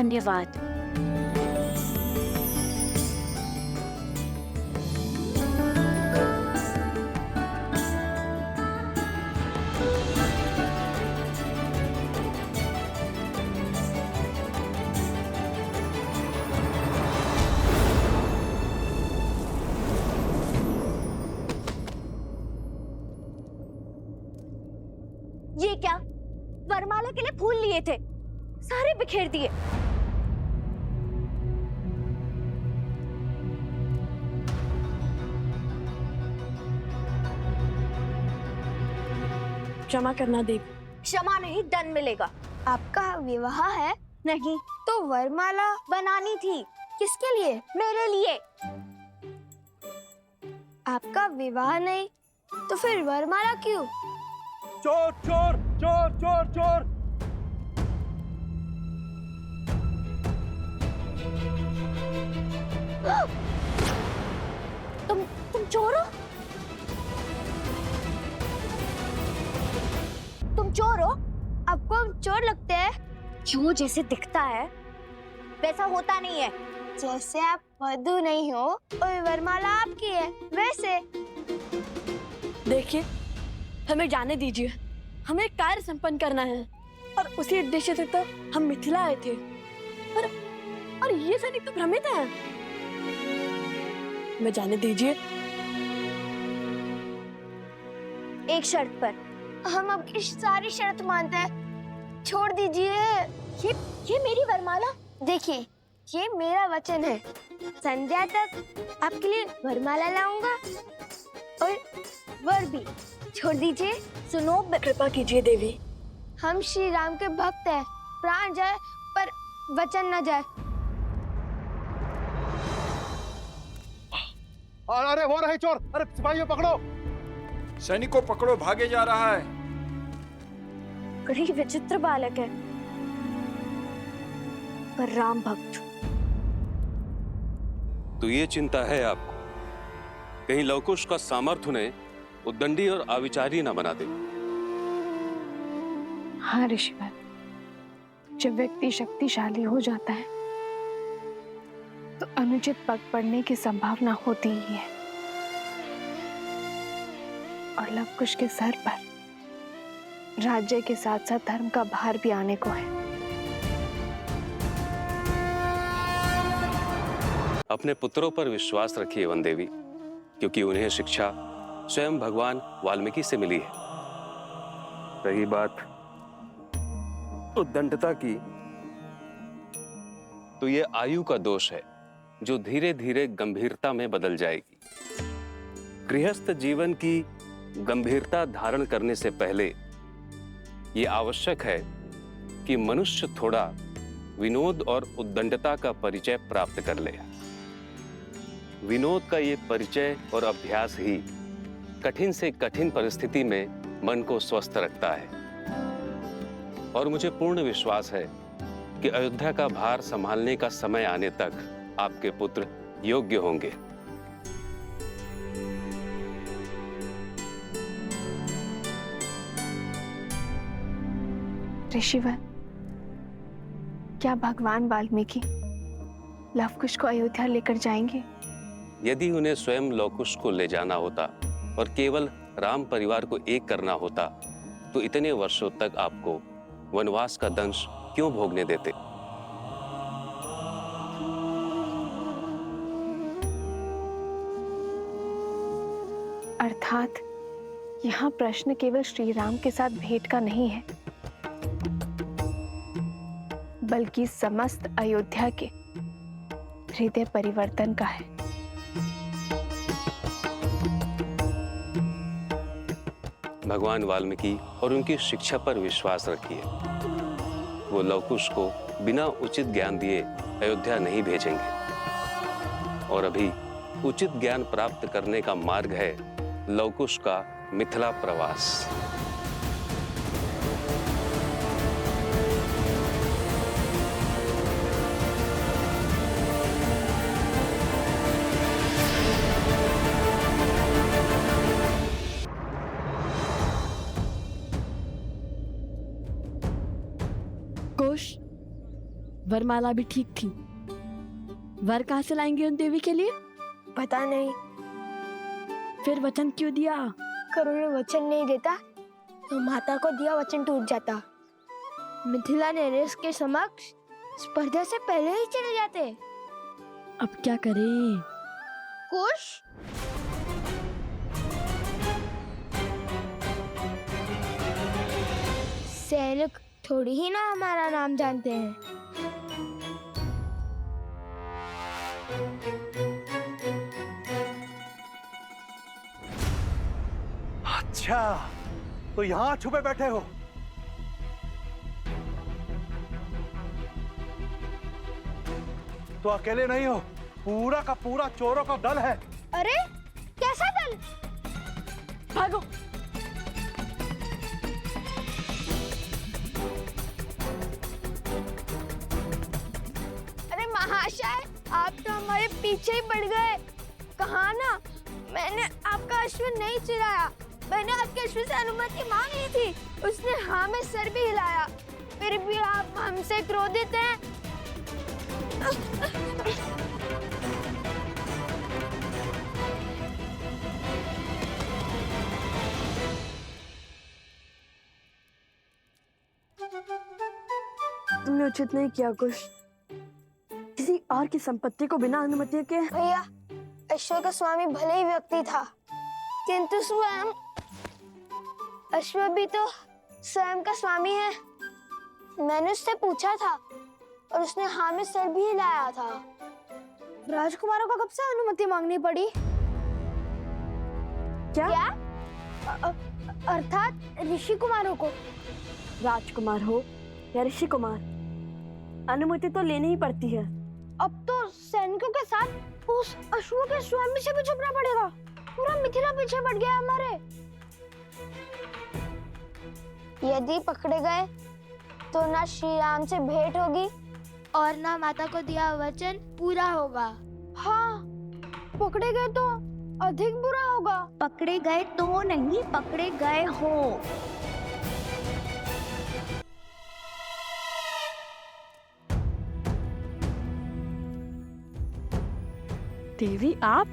धन्यवाद। ये क्या? वरमाला के लिए फूल लिए थे, सारे बिखेर दिए। क्षमा करना देवी। क्षमा नहीं, दंड मिलेगा। आपका विवाह है? नहीं, तो वरमाला बनानी थी। किसके लिए? मेरे लिए। आपका विवाह नहीं तो फिर वरमाला क्यों? चोर चोर चोर चोर चोर! तुम चोर हो? तुम चोर हो? आपको हम चोर लगते हैं? क्यों? जैसे दिखता है वैसा होता नहीं है। जैसे आप वधू नहीं हो और वरमाला आपकी है वैसे। देखिए, हमें जाने दीजिए, हमें कार्य संपन्न करना है और उसी उद्देश्य से तो हम मिथिला आए थे। और ये सैनिक तो भ्रमित है। हमें जाने दीजिए। एक शर्त पर। हम आपकी सारी शर्त मानते हैं, छोड़ दीजिए। ये मेरी वरमाला। देखिए, ये मेरा वचन है, संध्या तक आपके लिए वरमाला लाऊंगा और वर भी। छोड़ दीजिए। सुनो, कृपा कीजिए देवी। हम श्री राम के भक्त हैं, प्राण जाए पर वचन न जाए। अरे वो रहे चोर! अरे सिपाहियों पकड़ो! सैनिक को पकड़ो, भागे जा रहा है। बड़ी विचित्र बालक है, पर राम भक्त। तो ये चिंता है आपको, कहीं लवकुश का सामर्थ्य उन्हें उद्दंडी और अविचारी न बना दे। हाँ ऋषिवर, जब व्यक्ति शक्तिशाली हो जाता है तो अनुचित पग पड़ने की संभावना होती ही है, और लवकुश के सर पर राज्य के साथ साथ धर्म का भार भी आने को है। अपने पुत्रों पर विश्वास रखिए वन देवी, क्योंकि उन्हें शिक्षा स्वयं भगवान वाल्मीकि से मिली है। रही बात उद्दंडता की, तो ये आयु का दोष है जो धीरे धीरे गंभीरता में बदल जाएगी। गृहस्थ जीवन की गंभीरता धारण करने से पहले ये आवश्यक है कि मनुष्य थोड़ा विनोद और उद्दंडता का परिचय प्राप्त कर ले। विनोद का ये परिचय और अभ्यास ही कठिन से कठिन परिस्थिति में मन को स्वस्थ रखता है। और मुझे पूर्ण विश्वास है कि अयोध्या का भार संभालने का समय आने तक आपके पुत्र योग्य होंगे। ऋषिवर, क्या भगवान वाल्मीकि लवकुश को अयोध्या लेकर जाएंगे? यदि उन्हें स्वयं लवकुश को ले जाना होता और केवल राम परिवार को एक करना होता, तो इतने वर्षों तक आपको वनवास का दंश क्यों भोगने देते? अर्थात यहाँ प्रश्न केवल श्री राम के साथ भेंट का नहीं है, बल्कि समस्त अयोध्या के हृदय परिवर्तन का है। भगवान वाल्मीकि और उनकी शिक्षा पर विश्वास रखिए। वो लवकुश को बिना उचित ज्ञान दिए अयोध्या नहीं भेजेंगे। और अभी उचित ज्ञान प्राप्त करने का मार्ग है लवकुश का मिथिला प्रवास। वरमाला भी ठीक थी। वर कहाँ से लाएंगे उन देवी के लिए? पता नहीं, फिर वचन क्यों दिया? करुण वचन नहीं देता तो माता को दिया वचन टूट जाता। मिथिला नरेश के समक्ष स्पर्धा से पहले ही चले जाते। अब क्या करें? कुश सैनिक थोड़ी ही ना हमारा नाम जानते हैं। अच्छा, तो यहाँ छुपे बैठे हो? तो अकेले नहीं हो, पूरा का पूरा चोरों का दल है। अरे कैसा दल? भागो! अरे महाशय, आप तो हमारे पीछे ही पड़ गए। कहा ना, मैंने आपका अश्व नहीं चुराया। मैंने आपके अश्व से अनुमति मांग ली थी। उसने हाँ में सर भी हिलाया। फिर भी आप हमसे क्रोधित हैं। तुमने उचित नहीं किया कुश। किसी और की संपत्ति को बिना अनुमति के। भैया, अश्व का स्वामी भले ही व्यक्ति था, किंतु स्वयं अश्व भी तो स्वयं का स्वामी है। मैंने उससे पूछा था और उसने हाँ में सर भी हिलाया था। राजकुमारों को कब से अनुमति मांगनी पड़ी? क्या? अर्थात ऋषि कुमारों को। राजकुमार हो या ऋषि कुमार, अनुमति तो लेनी ही पड़ती है। अब तो सैनिकों के साथ उस अश्व के स्वामी से भी छुपना पड़ेगा। पूरा मिथिला पीछे पड़ गया हमारे। यदि पकड़े गए तो ना श्री राम से भेंट होगी और ना माता को दिया वचन पूरा होगा। हाँ, पकड़े गए तो अधिक बुरा होगा। पकड़े गए तो नहीं, पकड़े गए हो। देवी आप?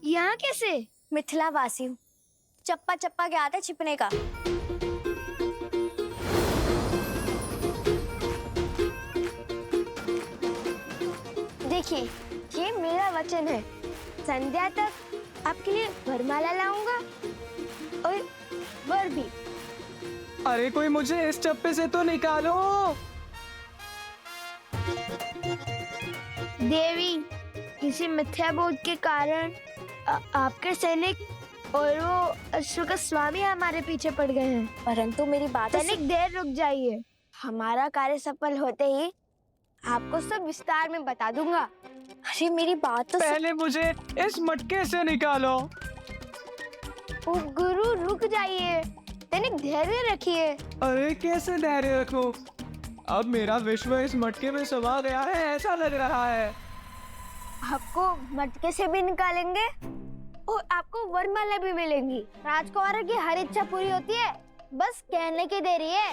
यहाँ कैसे? मिथिला वासी हूँ, चप्पा चप्पा के आते छिपने का। देखिए, ये मेरा वचन है। संध्या तक आपके लिए वरमाला लाऊंगा और वर भी। अरे कोई मुझे इस चप्पे से तो निकालो। देवी, किसी मिथ्या बोध के कारण आपके सैनिक और वो अश्व का स्वामी हमारे पीछे पड़ गए हैं। परंतु मेरी बात सैनिक, देर रुक जाइए। हमारा कार्य सफल होते ही आपको सब विस्तार में बता दूंगा। अरे मेरी बात तो पहले मुझे इस मटके से निकालो। ओ गुरु, रुक जाइए। सैनिक, धैर्य रखिए। अरे कैसे धैर्य रखूं? अब मेरा विश्व इस मटके में समा गया है, ऐसा लग रहा है। आपको मटके से भी निकालेंगे और आपको वरमाला भी मिलेंगी। राजकुमार की हर इच्छा पूरी होती है, बस कहने की देरी है।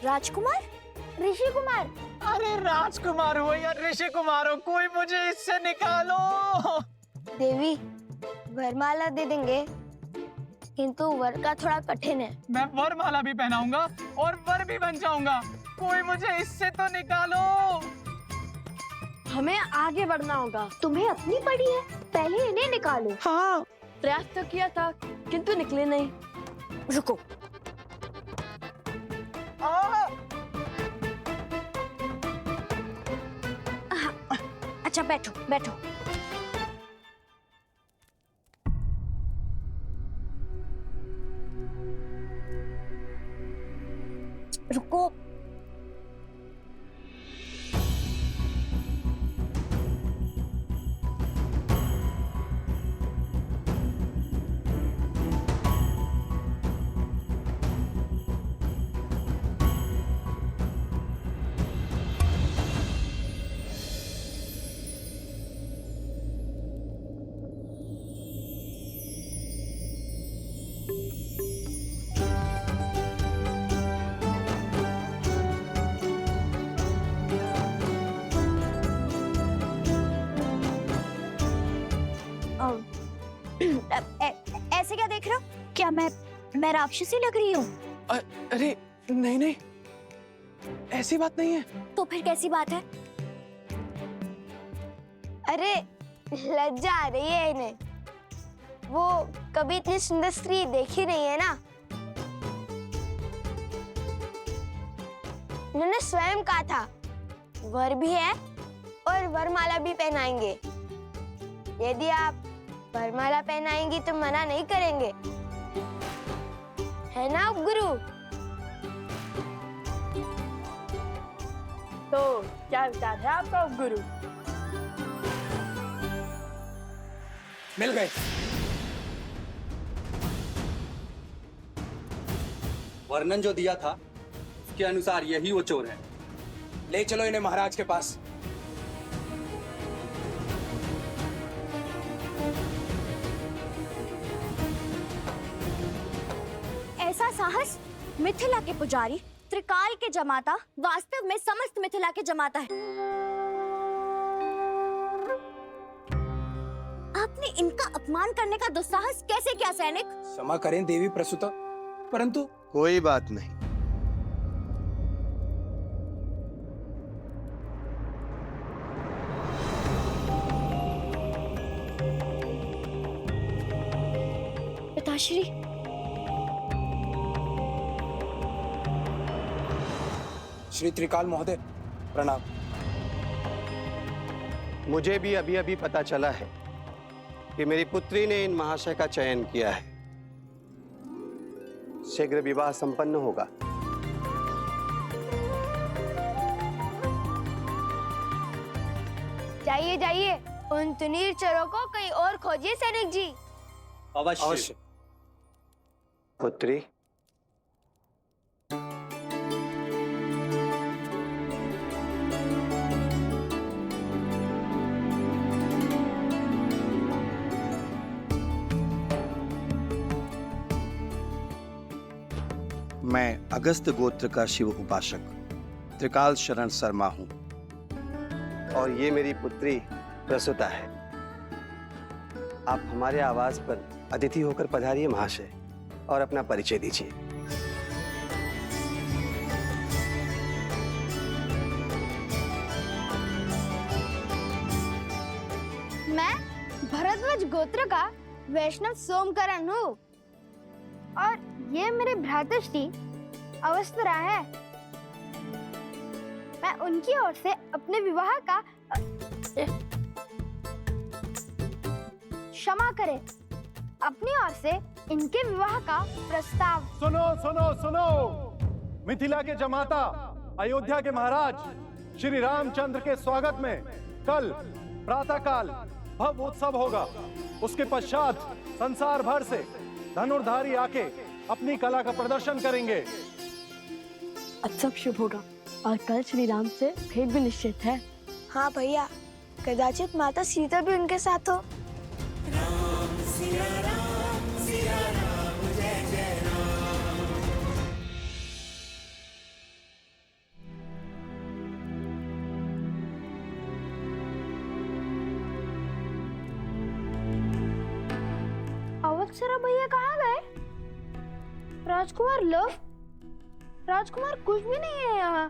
राजकुमार? ऋषि कुमार? अरे राजकुमार हो या ऋषि कुमार हो, कोई मुझे इससे निकालो। देवी, वरमाला दे देंगे, किंतु वर का थोड़ा कठिन है। मैं वरमाला भी पहनाऊंगा और वर भी बन जाऊंगा। कोई मुझे इससे तो निकालो। हमें आगे बढ़ना होगा। तुम्हें अपनी पड़ी है, पहले इन्हें निकालो। हाँ, प्रयास तो किया था किंतु निकले नहीं। रुको। अच्छा, बैठो बैठो। रुको। ऐसे क्या देख रहे हो? क्या मैं राक्षसी लग रही हूँ? अरे नहीं नहीं, ऐसी बात नहीं है। तो फिर कैसी बात है? अरे लज्जा आ रही है इन्हें, वो कभी इतनी सुंदर स्त्री देखी नहीं है ना। उन्होंने स्वयं कहा था वर भी है और वरमाला भी पहनाएंगे। यदि आप वरमाला पहनाएंगी तो मना नहीं करेंगे, है ना उपगुरु? तो क्या विचार है आपका उपगुरु? मिल गए। वर्णन जो दिया था उसके अनुसार यही वो चोर है। ले चलो इन्हें महाराज के पास। ऐसा साहस मिथिला के पुजारी, त्रिकाल के जमाता, वास्तव में समस्त मिथिला के जमाता है। आपने इनका अपमान करने का दुस्साहस कैसे किया सैनिक? क्षमा करें देवी प्रसूता, परंतु कोई बात नहीं। पिताश्री, श्री त्रिकाल महोदय प्रणाम। मुझे भी अभी अभी पता चला है कि मेरी पुत्री ने इन महाशय का चयन किया है। शीघ्र विवाह संपन्न होगा। जाइए जाइए, उन तुनीर चोरों को कहीं और खोजिए सैनिक जी। अवश्य। पुत्री, मैं अगस्त गोत्र का शिव उपासक त्रिकाल शरण शर्मा हूँ। और ये मेरी पुत्री प्रसूता है। आप हमारे आवास पर अतिथि होकर पधारिए महाशय, और अपना परिचय दीजिए। मैं भरद्वाज गोत्र का वैष्णव सोमकरण हूँ, और ये मेरे भ्रातृश्री अवस्त्रा है। मैं उनकी ओर से अपने विवाह का क्षमा करें, अपनी ओर से इनके विवाह का प्रस्ताव। सुनो सुनो सुनो, मिथिला के जमाता, अयोध्या के महाराज श्री रामचंद्र के स्वागत में कल प्रातःकाल भव्य उत्सव होगा। उसके पश्चात संसार भर से धनुर्धारी आके अपनी कला का प्रदर्शन करेंगे। अच्छा, शुभ होगा। और कल श्री राम से भेंट भी निश्चित है। हाँ भैया, कदाचित माता सीता भी उनके साथ हो। अवत्सरा भैया कहाँ गए? राजकुमार लव, राजकुमार कुछ भी नहीं है यहाँ।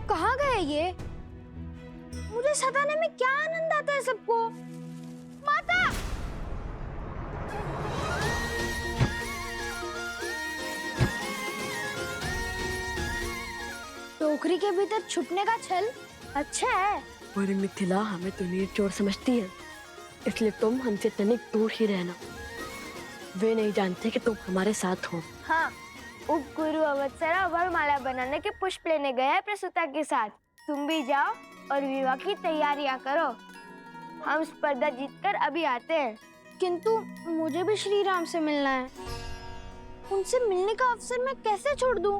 कहाँ गए ये? मुझे सताने में क्या आनंद आता है सबको। माता! टोकरी के भीतर छुपने का छल अच्छा है। पूरी मिथिला हमें तुनीर चोर समझती है, इसलिए तुम हमसे तनिक दूर ही रहना। वे नहीं जानते कि तुम हमारे साथ हो। हाँ, उपगुरु अवत्सरा वरमाला बनाने के पुष्प लेने गए हैं प्रसूता के साथ। तुम भी जाओ और विवाह की तैयारियां करो। हम स्पर्धा जीतकर अभी आते हैं। किंतु मुझे भी श्री राम से मिलना है। उनसे मिलने का अवसर मैं कैसे छोड़ दूं?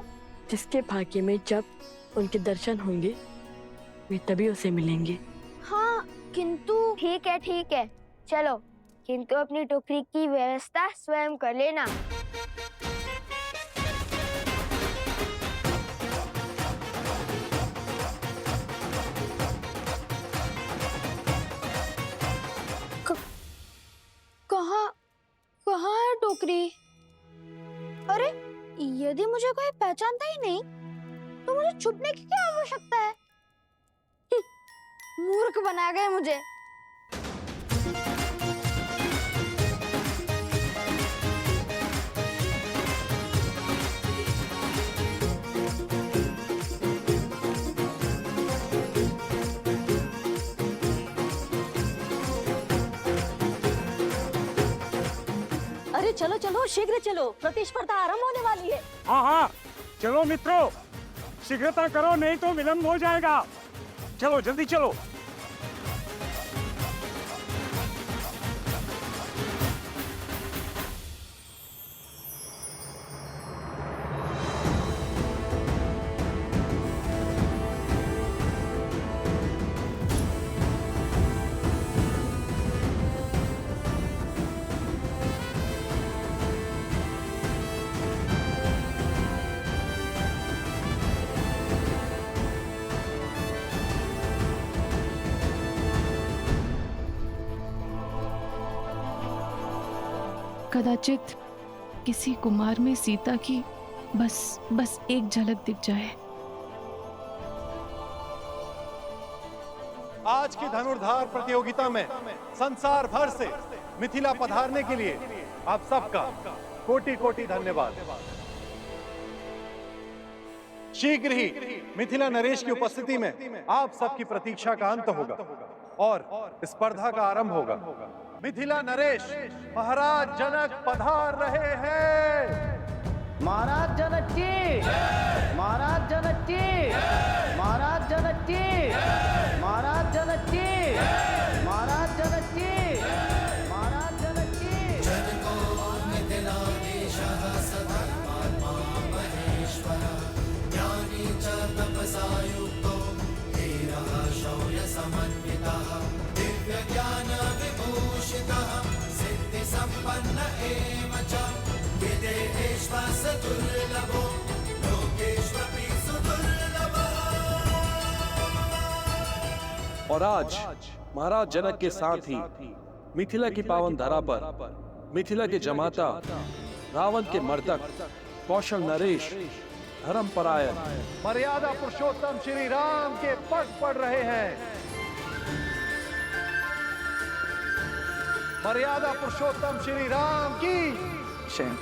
जिसके भाग्य में जब उनके दर्शन होंगे वे तभी उसे मिलेंगे। हाँ, किंतु ठीक है, चलो किंतु अपनी टोकरी की व्यवस्था स्वयं कर लेना। कहाँ है टोकरी? अरे यदि मुझे कोई पहचानता ही नहीं तो मुझे छुपने की क्या आवश्यकता है? मूर्ख बना गए मुझे। अरे चलो चलो, शीघ्र चलो, प्रतिस्पर्धा आरंभ होने वाली है। हाँ हाँ, चलो मित्रों, शीघ्रता करो नहीं तो विलंब हो जाएगा। चलो जल्दी चलो। कदाचित किसी कुमार में सीता की बस एक झलक दिख जाए। आज की धनुर्धार प्रतियोगिता में संसार भर से मिथिला पधारने के लिए आप सबका कोटि कोटि धन्यवाद। शीघ्र ही मिथिला नरेश की उपस्थिति में आप सबकी प्रतीक्षा का अंत होगा और स्पर्धा का आरंभ होगा। मिथिला नरेश महाराज जनक पधार रहे हैं। महाराज जनक की, महाराज जनक की, महाराज जनक की, महाराज जनक की, महाराज जनक की, महाराज जनक की। जनको मिथिलाधीशः सधर्मात्मा महेश्वरः, ज्ञानी च तपसा युक्तो धीरः शौर्य समन्वितः, दिव्य ज्ञान विभूषितः, सिद्धि संपन्न एव च, विदेहेश्वर दुर्लभो लोकेश्वपि सुदुर्लभः। और आज महाराज जनक के साथ ही मिथिला की पावन धरा पर मिथिला के जमाता, रावण के मर्दक कौशल नरेश, धर्मपरायण, मर्यादा पुरुषोत्तम श्री राम के पग पड़ रहे हैं। मर्यादा पुरुषोत्तम श्री राम की शयन।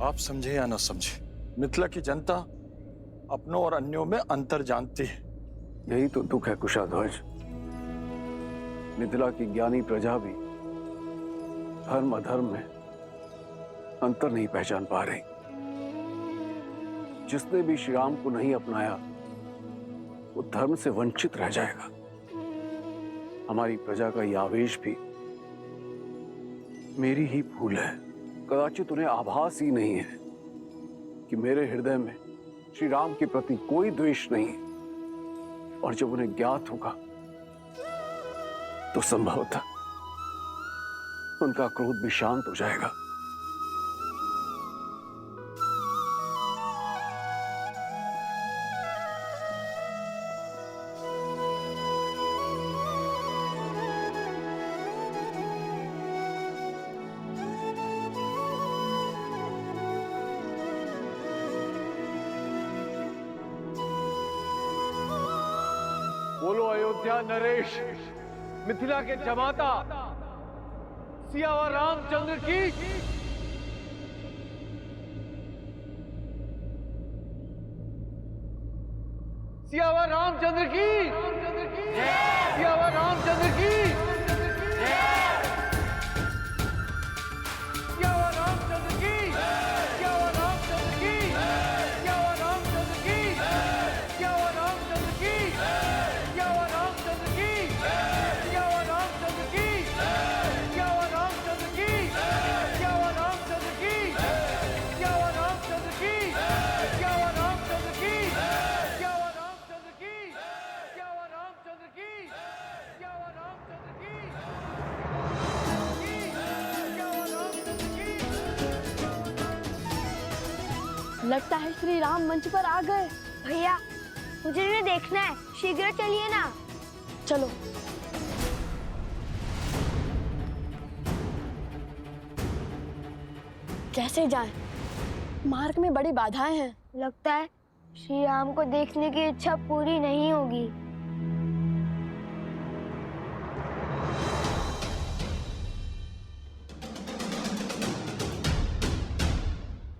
आप समझे या न समझे, मिथिला की जनता अपनों और अन्यों में अंतर जानती है। यही तो दुख है कुशाध्वज। मिथिला की ज्ञानी प्रजा भी धर्म अधर्म में अंतर नहीं पहचान पा रही। जिसने भी श्री राम को नहीं अपनाया वो धर्म से वंचित रह जाएगा। हमारी प्रजा का यह आवेश भी मेरी ही भूल है। कदाचित उन्हें आभास ही नहीं है कि मेरे हृदय में श्री राम के प्रति कोई द्वेष नहीं है। और जब उन्हें ज्ञात होगा तो संभवतः उनका क्रोध भी शांत हो जाएगा। बोलो अयोध्या नरेश, मिथिला के जमाता सियावर रामचंद्र की सियावर रामचंद्र की सियावर रामचंद्र की सियावर रामचंद्र की सियावर रामचंद्र की सियावर रामचंद्र की सियावर रामचंद्र की सियावर रामचंद्र की सियावर रामचंद्र की सियावर रामचंद्र की सियावर रामचंद्र की सियावर रामचंद्र की सियावर रामचंद्र की सियावर रामचंद्र की सियावर रामचंद्र की सियावर रामचंद्र की लगता है श्री राम मंच पर आ गए। भैया मुझे इन्हें देखना है, शीघ्र चलिए ना। चलो। कैसे जाएं? मार्ग में बड़ी बाधाएं हैं। लगता है श्री राम को देखने की इच्छा पूरी नहीं होगी।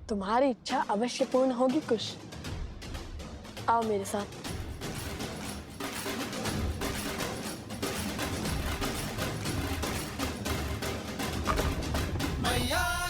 तुम्हारी इच्छा अवश्य पूर्ण होगी कुश। आओ मेरे साथ। मैया